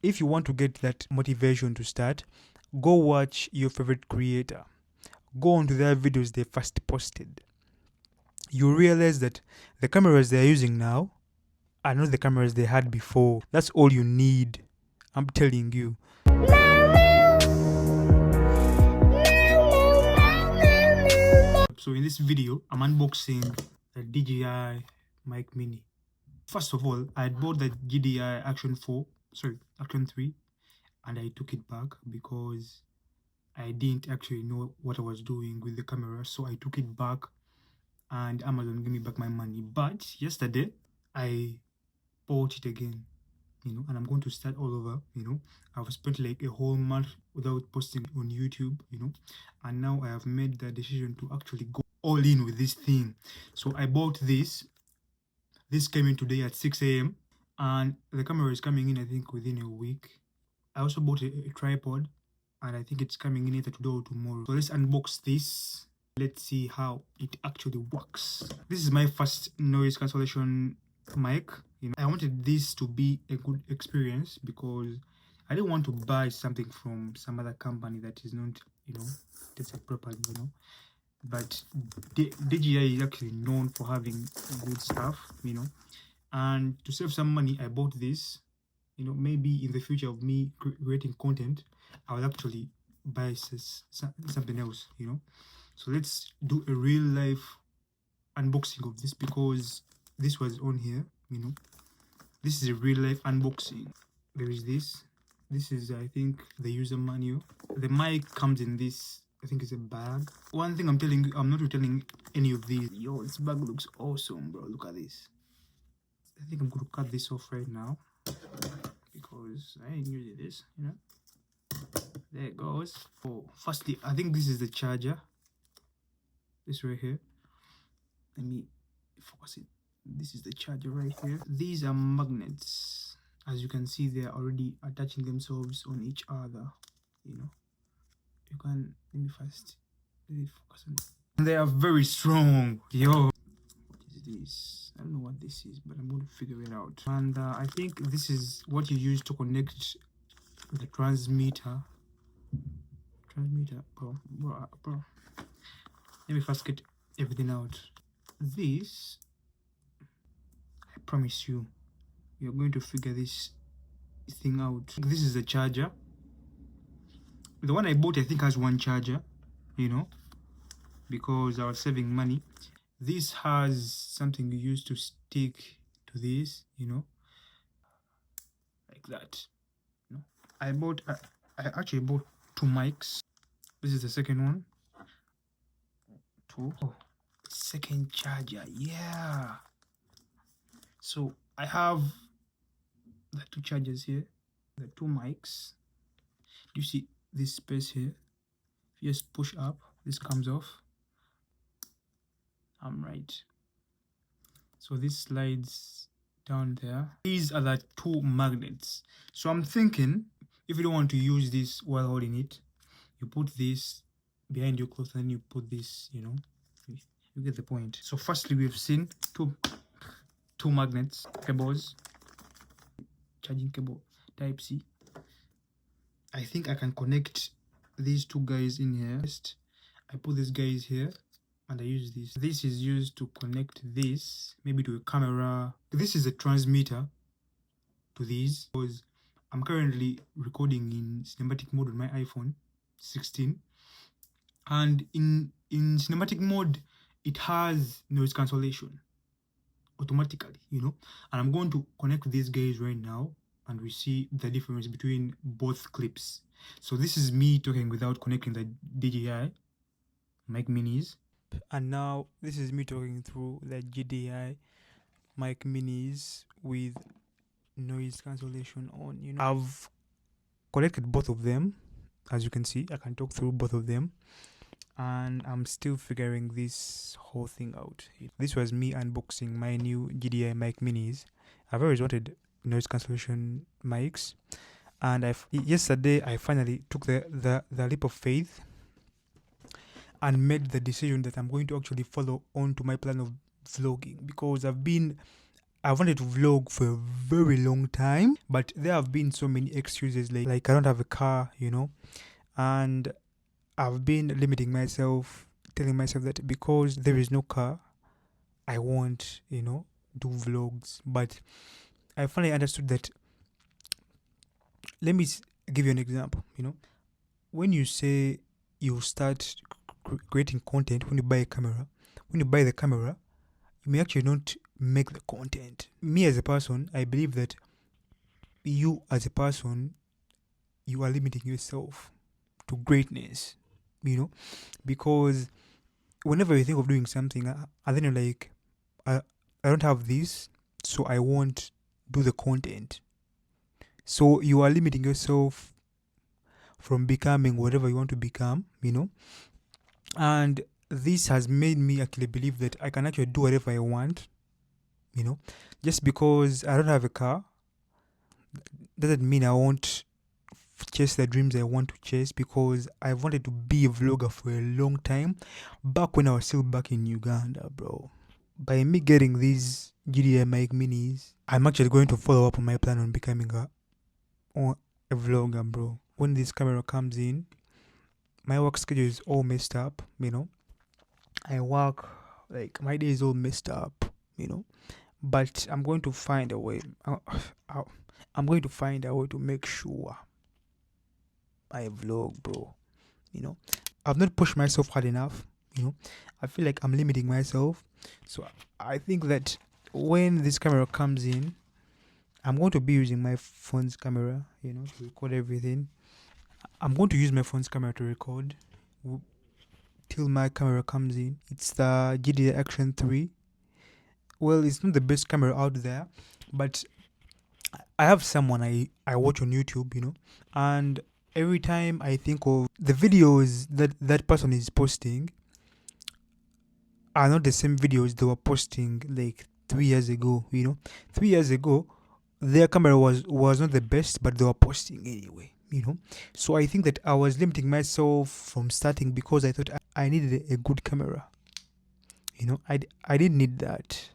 if you want to get that motivation to start, go watch your favorite creator. Go on to their videos they first posted. You realize that the cameras they're using now are not the cameras they had before. That's all you need. I'm telling you. So in this video, I'm unboxing the DJI Mic Mini. First of all, I had bought the DJI Action 3, and I took it back because I didn't actually know what I was doing with the camera. So I took it back and Amazon gave me back my money. But yesterday, I bought it again, and I'm going to start all over. I've spent like a whole month without posting on YouTube, and now I have made the decision to actually go all in with this thing. So I bought this. This came in today at 6 a.m. and the camera is coming in, I think, within a week. I also bought a tripod, and I think it's coming in either today or tomorrow. So let's unbox this. Let's see how it actually works. This is my first noise cancellation mic. I wanted this to be a good experience because I didn't want to buy something from some other company that is not, tested properly, But DJI is actually known for having good stuff, And to save some money, I bought this. Maybe in the future of me creating content, I will actually buy something else, So let's do a real life unboxing of this because this was on here, This is a real life unboxing. There is this. This is, I think, the user manual. The mic comes in this, I think it's a bag. One thing I'm telling you, I'm not returning any of these. Yo, this bag looks awesome, bro. Look at this. I think I'm going to cut this off right now because I ain't using this, There it goes. Oh, firstly, I think this is the charger. This right here. Let me focus it. This is the charger right here. These are magnets. As you can see, they are already attaching themselves on each other. You can, let me focus on it. They are very strong. Yo. What is this? I don't know what this is, but I'm going to figure it out. And I think this is what you use to connect the transmitter. Bro. Let me first get everything out. This, I promise you, you're going to figure this thing out. This is the charger. The one I bought, I think, has one charger, because I was saving money. This has something you use to stick to this, like that. I actually bought 2 mics. This is the second one. 2. Oh, second charger, yeah. So I have the 2 chargers here, the 2 mics. You see this space here? If you just push up, this comes off. I'm right. So this slides down there. These are the 2 magnets. So I'm thinking, if you don't want to use this while holding it, you put this behind your clothes and then you put this, you get the point. So firstly, we've seen two magnets, cables, charging cable, type C. I think I can connect these 2 guys in here. First, I put these guys here and I use this. This is used to connect this, maybe to a camera. This is a transmitter to these because I'm currently recording in cinematic mode on my iPhone 16. And in cinematic mode, it has noise cancellation automatically, and I'm going to connect these guys right now and we see the difference between both clips. So this is me talking without connecting the DJI Mic Minis, and now this is me talking through the DJI Mic Minis with noise cancellation on. I've connected both of them. As you can see, I can talk through both of them, and I'm still figuring this whole thing out. This was me unboxing my new DJI Mic Minis. I've always wanted noise cancellation mics, and yesterday I finally took the leap of faith and made the decision that I'm going to actually follow on to my plan of vlogging, because I've been I wanted to vlog for a very long time, but there have been so many excuses like I don't have a car, and I've been limiting myself, telling myself that because there is no car, I won't, do vlogs. But I finally understood that. Let me give you an example. When you say you start creating content, when you buy a camera, when you buy the camera, you may actually not make the content. Me as a person, I believe that you as a person, you are limiting yourself to greatness, because whenever you think of doing something, and then you're like, I don't have this, so I won't do the content. So you are limiting yourself from becoming whatever you want to become, and this has made me actually believe that I can actually do whatever I want, just because I don't have a car doesn't mean I won't chase the dreams I want to chase, because I've wanted to be a vlogger for a long time, back when I was still back in Uganda, bro. By me getting these GDI mic minis, I'm actually going to follow up on my plan on becoming a vlogger, bro. When this camera comes in, my work schedule is all messed up, I work, like, my day is all messed up, but I'm going to find a way. I'm going to find a way to make sure I vlog, bro. I've not pushed myself hard enough. I feel like I'm limiting myself. So I think that when this camera comes in, I'm going to be using my phone's camera, to record everything. I'm going to use my phone's camera to record till my camera comes in. It's the DJI Action 3. Well, it's not the best camera out there, but I have someone I watch on YouTube, and every time I think of the videos that person is posting are not the same videos they were posting like 3 years ago, 3 years ago, their camera was not the best, but they were posting anyway, So I think that I was limiting myself from starting because I thought I needed a good camera. I didn't need that.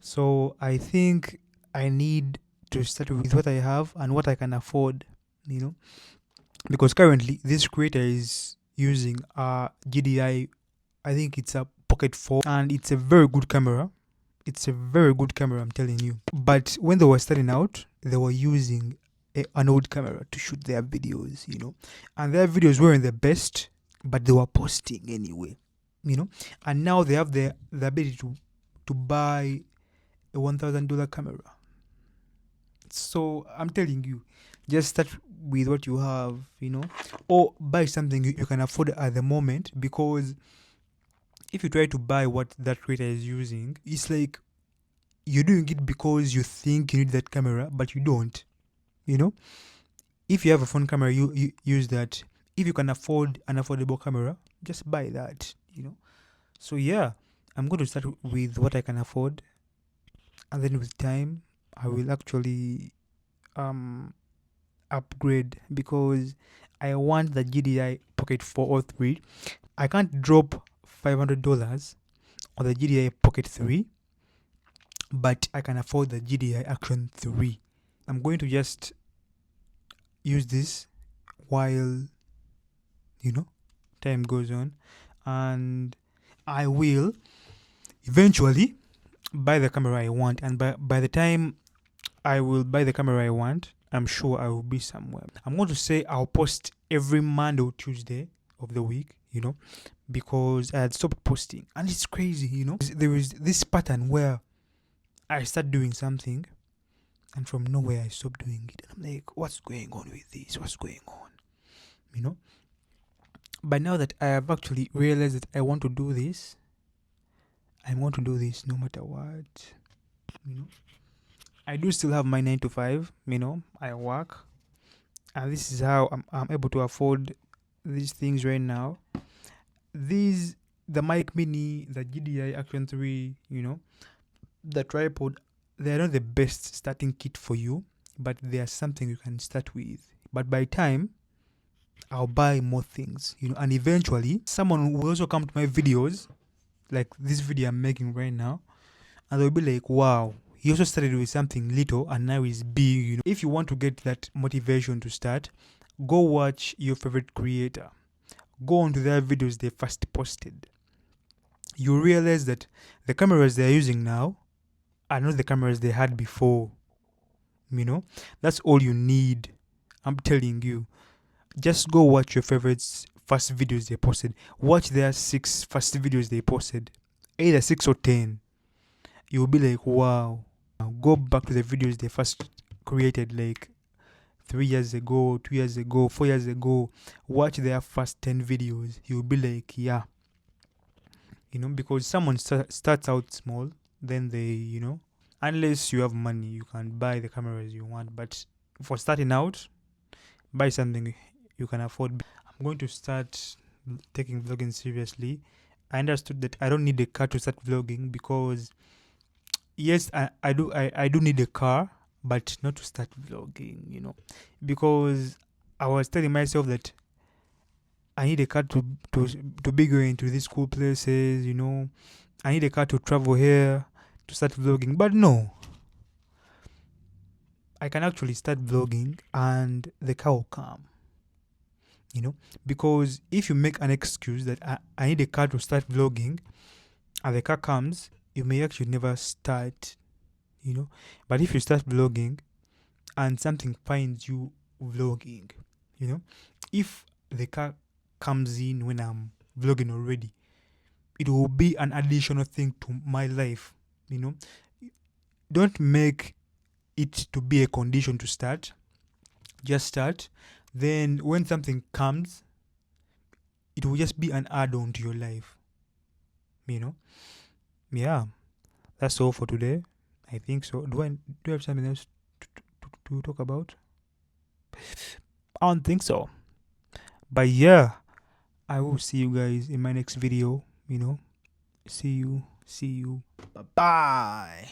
So I think I need to start with what I have and what I can afford, because currently this creator is using a GDI, I think it's a Pocket 4, and it's a very good camera. It's a very good camera, I'm telling you. But when they were starting out, they were using an old camera to shoot their videos, and their videos weren't the best, but they were posting anyway, and now they have the ability to buy a $1,000 camera. So I'm telling you, just start with what you have, or buy something you can afford at the moment, because if you try to buy what that creator is using, it's like you're doing it because you think you need that camera, but you don't. If you have a phone camera, you use that. If you can afford an affordable camera, just buy that. So yeah, I'm going to start with what I can afford, and then with time I will actually upgrade, because I want the GDI Pocket 4 or 3. I can't drop $500 on the GDI Pocket 3, but I can afford the GDI Action 3. I'm going to just use this while time goes on, and I will eventually buy the camera I want, and by the time I will buy the camera I want, I'm sure I will be somewhere. I'm going to say I'll post every Monday or Tuesday of the week, because I had stopped posting, and it's crazy, there is this pattern where I start doing something, and from nowhere I stop doing it, and I'm like, what's going on with this? What's going on? But now that I have actually realized that I want to do this, I want to do this no matter what. I do still have my 9 to 5. I work, and this is how I'm able to afford these things right now. The mic mini, the GDI Action 3, the tripod, they are not the best starting kit for you, but they are something you can start with. But by time, I'll buy more things, and eventually someone will also come to my videos, like this video I'm making right now, and they'll be like, wow, he also started with something little and now he's big, you know. If you want to get that motivation to start, go watch your favorite creator. Go onto their videos they first posted. You realize that the cameras they're using now are not the cameras they had before. You know, that's all you need. I'm telling you. Just go watch your favorites first videos they posted. Watch their 6 first videos they posted. Either 6 or 10. You'll be like, wow. Now go back to the videos they first created like 3 years ago, 2 years ago, 4 years ago. Watch their first 10 videos. You'll be like, yeah. You know, because someone starts out small, then they, you know, unless you have money, you can buy the cameras you want. But for starting out, buy something you can afford. I'm going to start taking vlogging seriously. I understood that I don't need a car to start vlogging because yes, I do need a car, but not to start vlogging, you know, because I was telling myself that I need a car to be going to these cool places, you know. I need a car to travel here to start vlogging, but no, I can actually start vlogging and the car will come, you know, because if you make an excuse that I need a car to start vlogging and the car comes, you may actually never start, you know. But if you start vlogging and something finds you vlogging, you know, if the car comes in when I'm vlogging already, it will be an additional thing to my life, you know. Don't make it to be a condition to start. Just start. Then when something comes, it will just be an add-on to your life, you know. Yeah, that's all for today. I think so. Do I have something else to talk about? I don't think so. But yeah, I will see you guys in my next video, you know. See you. Bye bye.